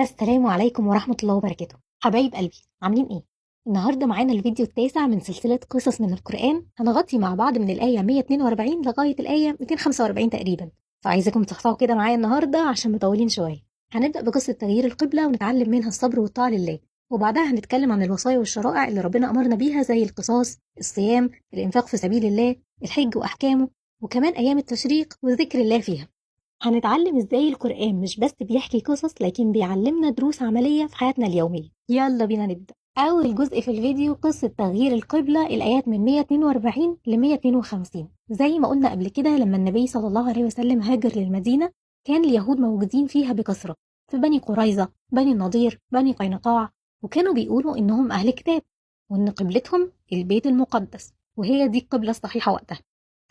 السلام عليكم ورحمة الله وبركاته. حبايب قلبي، عاملين ايه؟ النهاردة معانا الفيديو التاسع من سلسلة قصص من القرآن. هنغطي مع بعض من الآية 142 لغاية الآية 245 تقريبا، فعايزاكم تصحصحوا كده معايا النهاردة عشان مطولين شوية. هنبدأ بقصة تغيير القبلة ونتعلم منها الصبر والطاعة لله، وبعدها هنتكلم عن الوصايا والشرائع اللي ربنا أمرنا بيها زي القصاص، الصيام، الإنفاق في سبيل الله، الحج وأحكامه، وكمان أيام التشريق وذكر الله فيها. هنتعلم ازاي القرآن مش بس بيحكي قصص لكن بيعلمنا دروس عملية في حياتنا اليومية. يلا بينا نبدأ. أول جزء في الفيديو قصة تغيير القبلة، الآيات من 142 ل 152. زي ما قلنا قبل كده، لما النبي صلى الله عليه وسلم هاجر للمدينة كان اليهود موجودين فيها بكثرة، في بني قريظة، بني النضير، بني قينقاع، وكانوا بيقولوا إنهم أهل كتاب وإن قبلتهم البيت المقدس، وهي دي القبلة الصحيحة وقتها.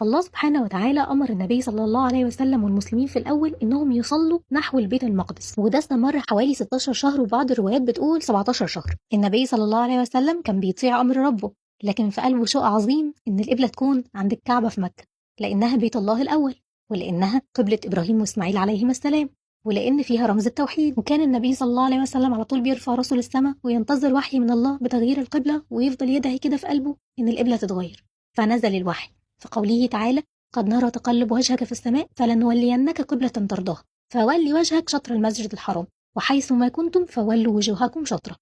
فالله سبحانه وتعالى أمر النبي صلى الله عليه وسلم والمسلمين في الأول إنهم يصلوا نحو البيت المقدس، وده استمر حوالي 16 شهر، وبعض الروايات بتقول 17 شهر. النبي صلى الله عليه وسلم كان بيطيع أمر ربه، لكن في قلبه شوق عظيم إن القبلة تكون عند الكعبة في مكة، لأنها بيت الله الأول، ولأنها قبلة إبراهيم وإسماعيل عليهما السلام، ولأن فيها رمز التوحيد. وكان النبي صلى الله عليه وسلم على طول بيرفع راسه للسماء وينتظر وحي من الله بتغيير القبلة، ويفضل يدعي كده في قلبه إن القبلة تتغير. فنزل الوحي في قوله تعالى: قد نرى تقلب وجهك في السماء فلنولينك قبلة ترضاها فولي وجهك شطر المسجد الحرام وحيث ما كنتم فولوا وجوهكم شطره.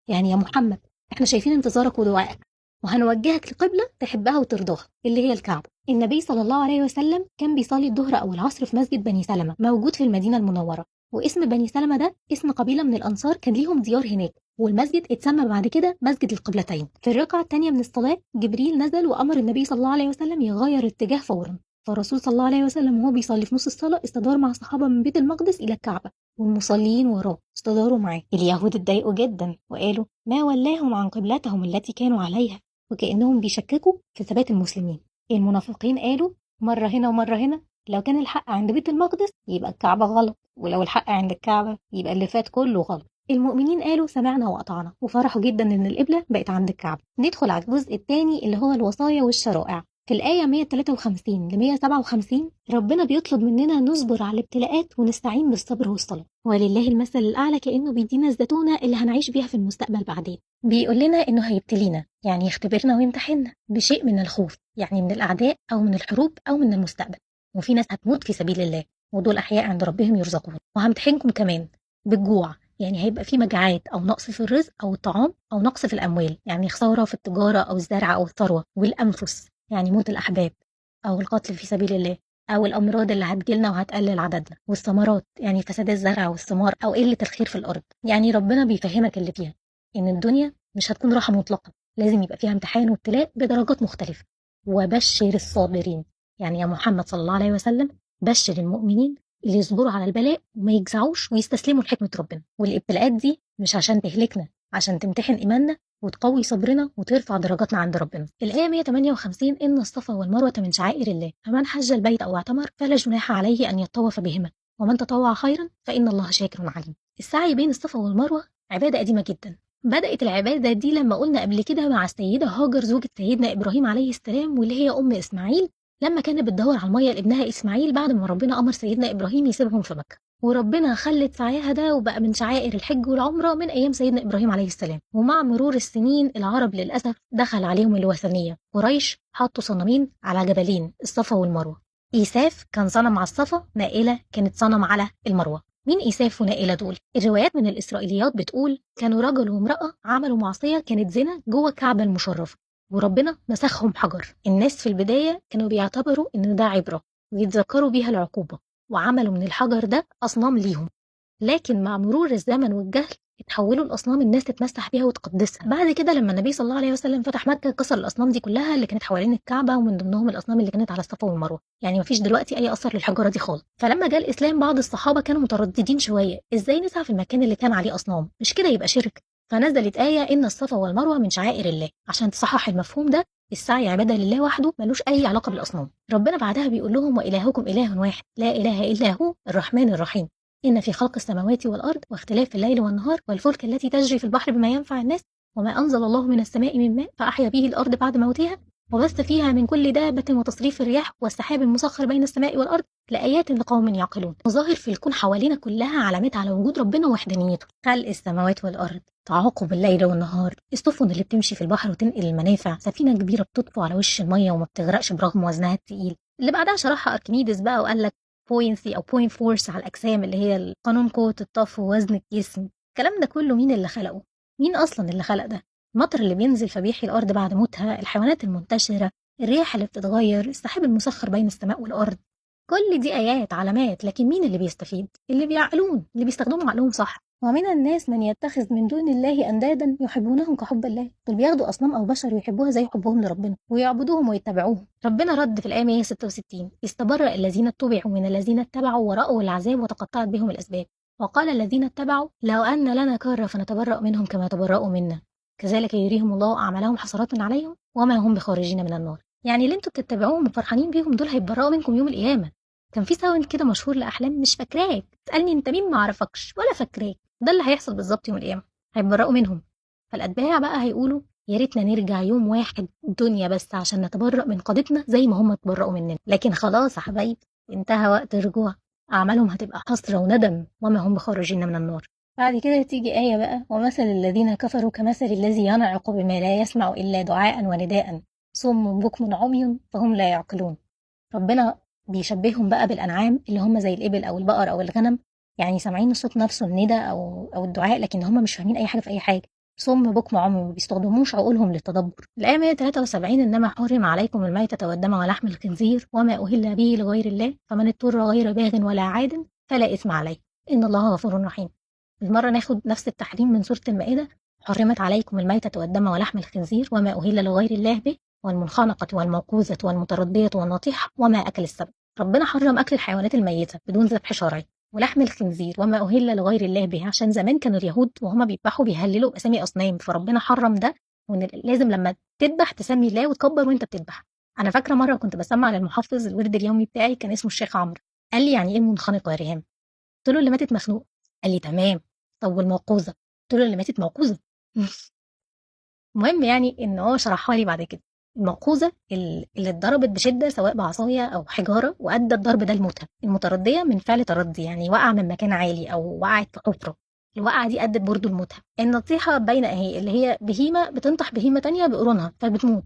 يعني يا محمد، احنا شايفين انتظارك ودعائك، وهنوجهك لقبلة تحبها وترضاها اللي هي الكعبة. النبي صلى الله عليه وسلم كان بيصلي الظهر أو العصر في مسجد بني سلمة موجود في المدينة المنورة، واسم بني سلمة ده اسم قبيلة من الأنصار كان ليهم ديار هناك، والمسجد اتسمى بعد كده مسجد القبلتين. في الركعة الثانية من الصلاة جبريل نزل وأمر النبي صلى الله عليه وسلم يغير اتجاه فورا، فالرسول صلى الله عليه وسلم وهو بيصلي في نص الصلاة استدار مع الصحابة من بيت المقدس إلى الكعبة، والمصلين وراه استداروا معاه. اليهود اتضايقوا جدا وقالوا: ما ولاهم عن قبلتهم التي كانوا عليها، وكأنهم بيشككوا في ثبات المسلمين. المنافقين قالوا: مرة هنا ومرة هنا، لو كان الحق عند بيت المقدس يبقى الكعبة غلط، ولو الحق عند الكعبة يبقى اللي فات كله غلط. المؤمنين قالوا: سمعنا وأطعنا، وفرحوا جدا إن القبلة بقت عند الكعبة. ندخل على الجزء الثاني اللي هو الوصايا والشرائع. في الآية 153 ل 157 ربنا بيطلب مننا نصبر على الابتلاءات ونستعين بالصبر والصلاة، ولله المثل الأعلى، كأنه بيدينا الزتونة اللي هنعيش بيها في المستقبل بعدين. بيقول لنا إنه هيبتلينا، يعني يختبرنا ويمتحننا بشيء من الخوف، يعني من الأعداء أو من الحروب أو من المستقبل، وفي ناس هتموت في سبيل الله ودول أحياء عند ربهم يرزقون. وهمتحنكم كمان بالجوع، يعني هيبقى في مجاعات أو نقص في الرزق أو الطعام، أو نقص في الأموال، يعني خسارة في التجارة أو الزرع أو الثروة. والأنفس، يعني موت الأحباب أو القتل في سبيل الله، أو الأمراض اللي هتجيلنا وهتقلل عددنا. والثمرات، يعني فساد الزرع والثمار أو قلة الخير في الأرض. يعني ربنا بيفهمك اللي فيها إن الدنيا مش هتكون راحة مطلقة، لازم يبقى فيها امتحان وابتلاء بدرجات مختلفة. وبشر الصابرين، يعني يا محمد صلى الله عليه وسلم بشر المؤمنين اللي يصبروا على البلاء وما يجزعوش ويستسلموا لحكمة ربنا. والابتلاءات دي مش عشان تهلكنا، عشان تمتحن إيماننا وتقوي صبرنا وترفع درجاتنا عند ربنا. الآية 158: إن الصفا والمروة من شعائر الله، فمن حج البيت أو اعتمر فلا جناح عليه أن يطوف بهما، ومن تطوع خيرا فإن الله شاكر عليم. السعي بين الصفا والمروة عبادة قديمة جدا. بدأت العبادة دي لما قلنا قبل كده مع السيدة هاجر زوجة سيدنا إبراهيم عليه السلام، واللي هي أم إسماعيل، لما كانت بتدور على المية لابنها إسماعيل بعد ما ربنا أمر سيدنا إبراهيم يسيبهم في مكة. وربنا خلت سعيها ده وبقى من شعائر الحج والعمرة من أيام سيدنا إبراهيم عليه السلام. ومع مرور السنين العرب للأسف دخل عليهم الوثنية. قريش حطوا صنمين على جبلين، الصفا والمروة. إيساف كان صنم على الصفا، نائلة كانت صنم على المروة. مين إيساف ونائلة دول؟ الروايات من الإسرائيليات بتقول كانوا رجل وامرأة عملوا معصية كانت زنا جوه الكعبة المشرفة، وربنا مسخهم حجر. الناس في البداية كانوا بيعتبروا إن ده عبرة ويتذكروا بيها العقوبة، وعملوا من الحجر ده أصنام ليهم. لكن مع مرور الزمن والجهل اتحولوا الأصنام الناس تتمسح بيها وتقدسها. بعد كده لما النبي صلى الله عليه وسلم فتح مكة كسر الأصنام دي كلها اللي كانت حوالين الكعبة، ومن ضمنهم الأصنام اللي كانت على الصفا والمروة. يعني مفيش دلوقتي أي أثر للحجارة دي خالص. فلما جاء الإسلام بعض الصحابة كانوا مترددين شوية، إزاي نسعى في المكان اللي كان عليه أصنام؟ مش كده يبقى شرك. فنزلت آية إن الصفا والمروة من شعائر الله عشان تصحح المفهوم ده. السعي عبادة لله وحده، ملوش أي علاقة بالأصنام. ربنا بعدها بيقول لهم: وإلهكم إله واحد لا إله إلا هو الرحمن الرحيم، إن في خلق السماوات والأرض واختلاف الليل والنهار والفلك التي تجري في البحر بما ينفع الناس، وما أنزل الله من السماء من ماء فأحيا به الأرض بعد موتها، وبث فيها من كل دابة وتصريف الرياح والسحاب المسخر بين السماء والأرض لآيات لقوم يعقلون. مظاهر في الكون حوالينا كلها علامات على وجود ربنا ووحدانيته: خلق السماوات والأرض، تعاقب الليل والنهار، السفن اللي بتمشي في البحر وتنقل المنافع، سفينة كبيرة بتطفو على وش المية وما بتغرقش برغم وزنها التقيل. اللي بعدها شرحها أركميدس بقى وقال لك بوينسي أو بوينت فورس على الأجسام، اللي هي قانون قوة الطفو ووزن الجسم. الكلام ده كله مين اللي خلقه؟ مين أصلا اللي خلق ده؟ المطر اللي بينزل فبيحيي الأرض بعد موتها، الحيوانات المنتشرة، الرياح اللي بتتغير، السحاب المسخر بين السماء والأرض. كل دي آيات علامات، لكن مين اللي بيستفيد؟ اللي بيعقلون، اللي بيستخدموا عقلهم صح. ومن الناس من يتخذ من دون الله أندادا يحبونهم كحب الله. دول بياخدوا أصنام أو بشر ويحبوها زي حبهم لربنا ويعبدوهم ويتبعوهم. ربنا رد في الآية 166: استبرأ الذين اتبعوا من الذين اتبعوا ورأوا العذاب وتقطعت بهم الأسباب. وقال الذين اتبعوا لو أن لنا كرة فنتبرأ منهم كما تبرأوا منا كذلك يريهم الله أعمالهم حسرات عليهم وما هم بخارجين من النار. يعني اللي انتوا بتتبعوهم وفرحانين بيهم دول هيتبرأوا منكم يوم القيامة. كان في ساوند كده مشهور لأحلام، مش فاكراك، تسألني انت مين، ما اعرفكش ولا فاكراك. ده اللي هيحصل بالظبط يوم القيامة، هيتبرأوا منهم. فالأتباع بقى هيقولوا يا ريتنا نرجع يوم واحد دنيا بس عشان نتبرأ من قادتنا زي ما هم اتبرأوا مننا. لكن خلاص يا حبايبي، انتهى وقت الرجوع، أعمالهم هتبقى حسرة وندم وما هم بخارجين من النار. بعد كده تيجي آية بقى: ومثل الذين كفروا كمثل الذي ينعق بما لا يسمع إلا دعاء ونداء صم بكم عمي فهم لا يعقلون. ربنا بيشبههم بقى بالأنعام اللي هم زي الإبل أو البقر أو الغنم، يعني سامعين الصوت نفسه الندى أو الدعاء، لكن هم مش فاهمين أي حاجة في أي حاجة. صم بكم عمي، ما بيستخدموش عقولهم للتدبر. الآية 173: إنما حرم عليكم الميتة والدم ولحم الخنزير وما أهل به لغير الله فمن اضطر غير باغ ولا عاد فلا إثم عليه إن الله غفور رحيم. المرة ناخد نفس التحريم من سورة المائدة: حرمت عليكم الميتة والدم ولحم الخنزير وما أهل لغير الله به والمنخنقة والموقوذة والمتردية والنطيحة وما أكل السبع. ربنا حرم أكل الحيوانات الميتة بدون ذبح شرعي، ولحم الخنزير وما أهل لغير الله به، عشان زمان كانوا اليهود وهما بيذبحوا بيهللوا أسامي أصنام، فربنا حرم ده، وإن لازم لما تذبح تسمي الله وتكبر وأنت بتذبح. أنا فاكرة مرة كنت بسمع للمحفظ الورد اليومي بتاعي، كان اسمه الشيخ عمرو، قال لي يعني إيه منخنقة يا ريهام؟ قلت له اللي ماتت مخنوق. قال لي تمام. طب والموقوذة؟ قلت له اللي ماتت موقوذة. المهم يعني إن هو شرحها لي بعد كده: الموقوذة اللي اتضربت بشدة سواء بعصاية أو حجارة وأدى الضرب ده لموتها. المتردية من فعل تردي، يعني وقع من مكان عالي أو وقعت في حفرة، الوقعة دي أدت برضه لموتها. النطيحة باينة أهي، اللي هي بهيمة بتنطح بهيمة تانية بقرونها فبتموت.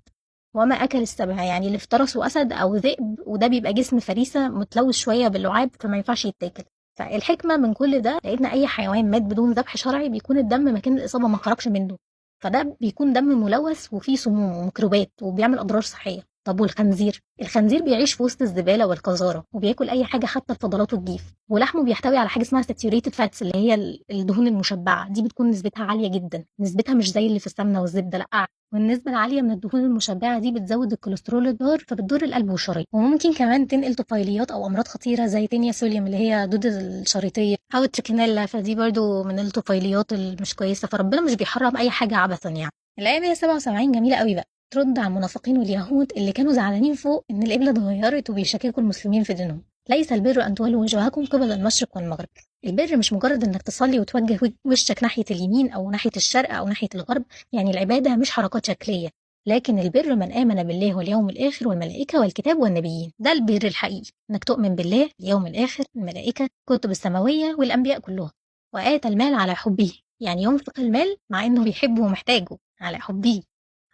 وما أكل السبع، يعني اللي افترسه أسد أو ذئب، وده بيبقى جسم فريسة متلوث شوية باللعاب فما ينفعش يتاكل. فالحكمة من كل ده، لقينا أي حيوان مات بدون ذبح شرعي بيكون الدم مكان الإصابة ما خرجش منه، فده بيكون دم ملوث وفيه سموم وميكروبات وبيعمل أضرار صحية. طب والخنزير؟ الخنزير بيعيش في وسط الزبالة والقذارة وبياكل أي حاجة حتى الفضلات والجيف، ولحمه بيحتوي على حاجة اسمها saturated fats، اللي هي الدهون المشبعة، دي بتكون نسبتها عالية جدا، نسبتها مش زي اللي في السمنة والزبدة، لأ، والنسبة العالية من الدهون المشبعة دي بتزود الكوليسترول الضار فبتضر القلب والشرايين، وممكن كمان تنقل طفيليات أو أمراض خطيرة زي تينيا سوليوم اللي هي دودة الشريطية، أو التريكينيلا، فدي برضو من الطفيليات المش كويسة. فربنا مش بيحرم أي حاجة عبثا يعني. الآية 177 جميلة قوي بقى، ترد على المنافقين واليهود اللي كانوا زعلانين فوق إن القبلة اتغيرت وبيشككوا المسلمين في دينهم. ليس البر أن تولوا وجوهكم قبل المشرق والمغرب. البر مش مجرد إنك تصلي وتوجه وشك ناحية اليمين أو ناحية الشرق أو ناحية الغرب، يعني العبادة مش حركات شكلية، لكن البر من آمن بالله واليوم الآخر والملائكة والكتاب والنبيين. ده البر الحقيقي، إنك تؤمن بالله، اليوم الآخر، الملائكة، الكتب السماوية والأنبياء كلهم. وآتى المال على حبه، يعني ينفق المال مع إنه بيحبه ومحتاجه، على حبه،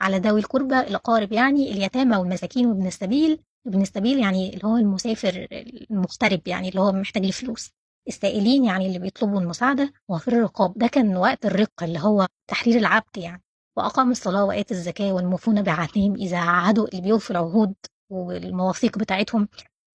على ذوي القربى، الأقارب، يعني اليتامى والمساكين وابن السبيل. ابن السبيل يعني اللي هو المسافر المغترب، يعني اللي هو محتاج لفلوس. السائلين يعني اللي بيطلبوا المساعدة، وفي الرقاب، ده كان وقت الرق اللي هو تحرير العبد يعني. وأقام الصلاة وآتى الزكاة والموفون بعهدهم إذا عاهدوا، اللي بيوفوا العهود والمواثيق بتاعتهم.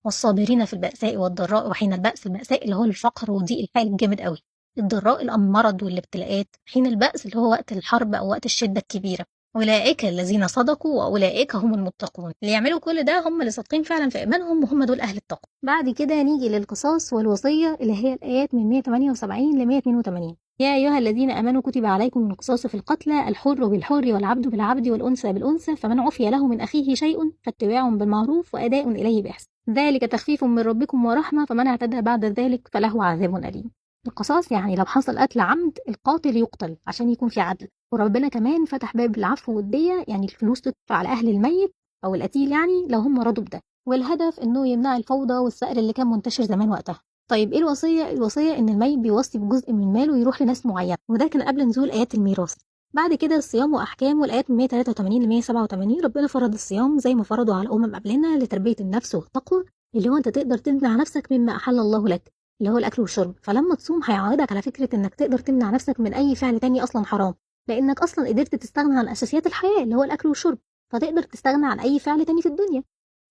والصابرين في البأساء والضراء وحين البأس. البأساء اللي هو الفقر وضيق الحال الجامد قوي، الضراء المرض والابتلاءات، حين البأس اللي هو وقت الحرب أو وقت الشدة الكبيرة. أولئك الذين صدقوا وأولئك هم المتقون. اللي يعملوا كل ده هم اللي صادقين فعلا في إيمانهم وهم دول أهل التقوى. بعد كده نيجي للقصاص والوصية اللي هي الآيات من 178 ل 182. يا أيها الذين آمنوا كتب عليكم القصاص في القتلى، الحر بالحر والعبد بالعبد والأنثى بالأنثى، فمن عفي له من أخيه شيء فاتباع بالمعروف وأداء إليه بإحسان، ذلك تخفيف من ربكم ورحمة، فمن اعتدى بعد ذلك فله عذاب أليم. القصاص يعني لو حصل قتل عمد القاتل يقتل عشان يكون في عدل. وربنا كمان فتح باب العفو والدية، يعني الفلوس تدفع على أهل الميت او القتيل يعني لو هم رضوا بده، والهدف انه يمنع الفوضى والثأر اللي كان منتشر زمان وقتها. طيب ايه الوصيه؟ الوصيه ان الميت بيوصي بجزء من ماله يروح لناس معينه، وده كان قبل نزول ايات الميراث. بعد كده الصيام واحكامه، الايات من 183 ل 187 ربنا فرض الصيام زي ما فرضه على الامم قبلنا لتربيه النفس والتقوى، اللي هو انت تقدر تمنع نفسك مما احل الله لك، اللي هو الاكل والشرب. فلما تصوم هيعودك على فكره انك تقدر تمنع نفسك من اي فعل تاني اصلا حرام، لانك اصلا قدرت تستغنى عن اساسيات الحياه اللي هو الاكل والشرب، فتقدر تستغنى عن اي فعل تاني في الدنيا.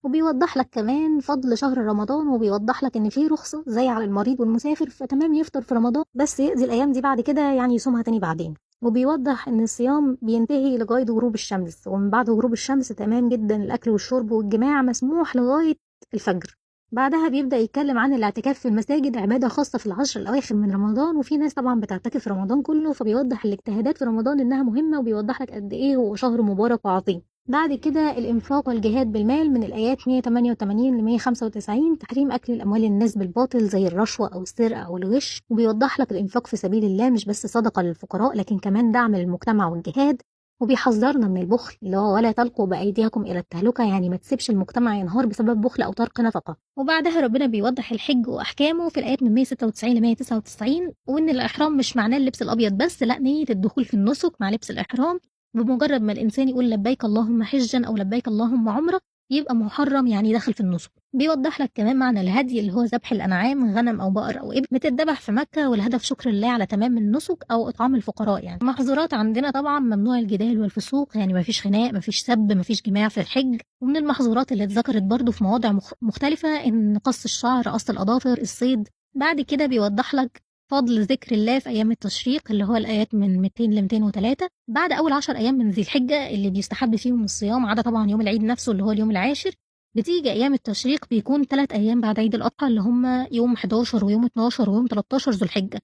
وبيوضح لك كمان فضل شهر رمضان، وبيوضح لك ان فيه رخصه زي على المريض والمسافر، فتمام يفطر في رمضان بس يقضي الايام دي بعد كده يعني يصومها تاني بعدين. وبيوضح ان الصيام بينتهي لغايه غروب الشمس، ومن بعد غروب الشمس تمام جدا الاكل والشرب والجماع مسموح لغايه الفجر. بعدها بيبدأ يتكلم عن الاعتكاف في المساجد، عبادة خاصة في العشر الأواخر من رمضان، وفي ناس طبعا بتعتكف في رمضان كله، فبيوضح الاجتهادات في رمضان إنها مهمة، وبيوضح لك قد إيه هو شهر مبارك وعظيم. بعد كده الإنفاق والجهاد بالمال من الآيات 188 ل 195، تحريم أكل الأموال الناس بالباطل زي الرشوة أو السرقة أو الغش، وبيوضح لك الإنفاق في سبيل الله مش بس صدقة للفقراء لكن كمان دعم للمجتمع والجهاد. وبيحذرنا من البخل اللي هو ولا تلقوا بأيديكم إلى التهلكة، يعني ما تسيبش المجتمع ينهار بسبب بخل أو ترك نفقة. وبعدها ربنا بيوضح الحج وأحكامه في الآيات من 196 ل 199، وإن الإحرام مش معناه اللبس الأبيض بس، لا، نية الدخول في النسك مع لبس الإحرام. بمجرد ما الإنسان يقول لبيك اللهم حجا أو لبيك اللهم عمرة يبقى محرم، يعني داخل في النسك. بيوضح لك كمان معنى الهدي اللي هو ذبح الأنعام، غنم أو بقر أو إبل، بتتذبح في مكة، والهدف شكر الله على تمام النسك أو إطعام الفقراء. يعني محظورات عندنا طبعا ممنوع الجدال والفسوق، يعني مفيش خناق، مفيش سب، مفيش جماع في الحج. ومن المحظورات اللي اتذكرت برضو في مواضع مختلفة إن قص الشعر، قص الأظافر، الصيد. بعد كده بيوضح لك فضل ذكر الله في أيام التشريق اللي هو الآيات من 200 ل 203. بعد أول 10 أيام من ذي الحجة اللي بيستحب فيهم الصيام، عدا طبعا يوم العيد نفسه اللي هو اليوم العاشر، بتيجي أيام التشريق بيكون 3 أيام بعد عيد الأضحى اللي هم يوم 11 ويوم 12 ويوم 13 ذو الحجة،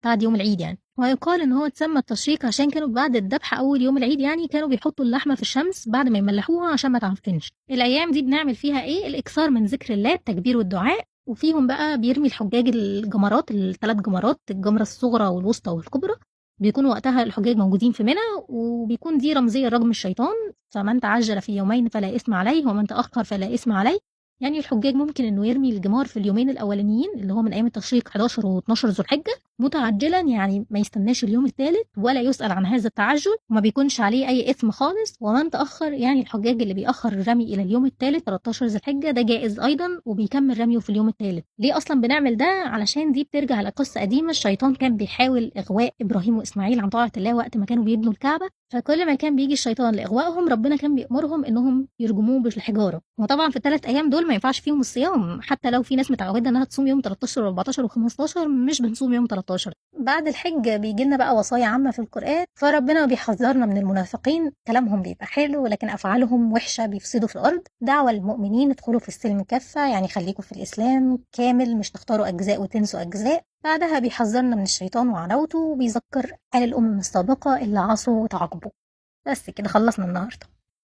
بعد يوم العيد يعني. ويقال إن هو اتسمى التشريق عشان كانوا بعد الذبح أول يوم العيد يعني كانوا بيحطوا اللحمة في الشمس بعد ما يملحوها عشان ما تعفنش. الأيام دي بنعمل فيها إيه؟ الإكثار من ذكر الله، التكبير والدعاء. وفيهم بقى بيرمي الحجاج الجمرات، الثلاث جمرات، الجمرة الصغرى والوسطى والكبرى. بيكون وقتها الحجاج موجودين في منى، وبيكون دي رمزية رجم الشيطان، فمن تعجل في يومين فلا إثم عليه ومن تأخر فلا إثم عليه. يعني الحجاج ممكن انه يرمي الجمار في اليومين الاولانيين اللي هو من ايام التشريق 11 و12 ذو الحجه متعجلا، يعني ما يستناش اليوم الثالث ولا يسأل عن هذا التعجل، وما بيكونش عليه اي اثم خالص. ومن تاخر يعني الحجاج اللي بيأخر الرمي الى اليوم الثالث 13 ذو الحجه ده جائز ايضا، وبيكمل رميه في اليوم الثالث. ليه اصلا بنعمل ده؟ علشان دي بترجع لقصه قديمه، الشيطان كان بيحاول اغواء ابراهيم واسماعيل عن طاعه الله وقت ما كانوا بيبنوا الكعبه، فكل ما كان بيجي الشيطان لاغوائهم ربنا كان بيأمرهم انهم يرجموه بالحجاره. وطبعا في الثلاث ايام دول ما ينفعش فيهم الصيام، حتى لو في ناس متعوده انها تصوم يوم 13 و14 و15 مش بنصوم يوم 13. بعد الحج بيجي لنا بقى وصايا عامه في القرآن، فربنا بيحذرنا من المنافقين، كلامهم بيبقى حلو لكن افعالهم وحشه، بيفسدوا في الارض. دعوه للمؤمنين ادخلوا في السلم كافه، يعني خليكم في الاسلام كامل، مش تختاروا اجزاء وتنسوا اجزاء. بعدها بيحذرنا من الشيطان وعداوته، وبيذكر حال الامم السابقه اللي عصوا وتعاقبوا. بس كده خلصنا النهارده.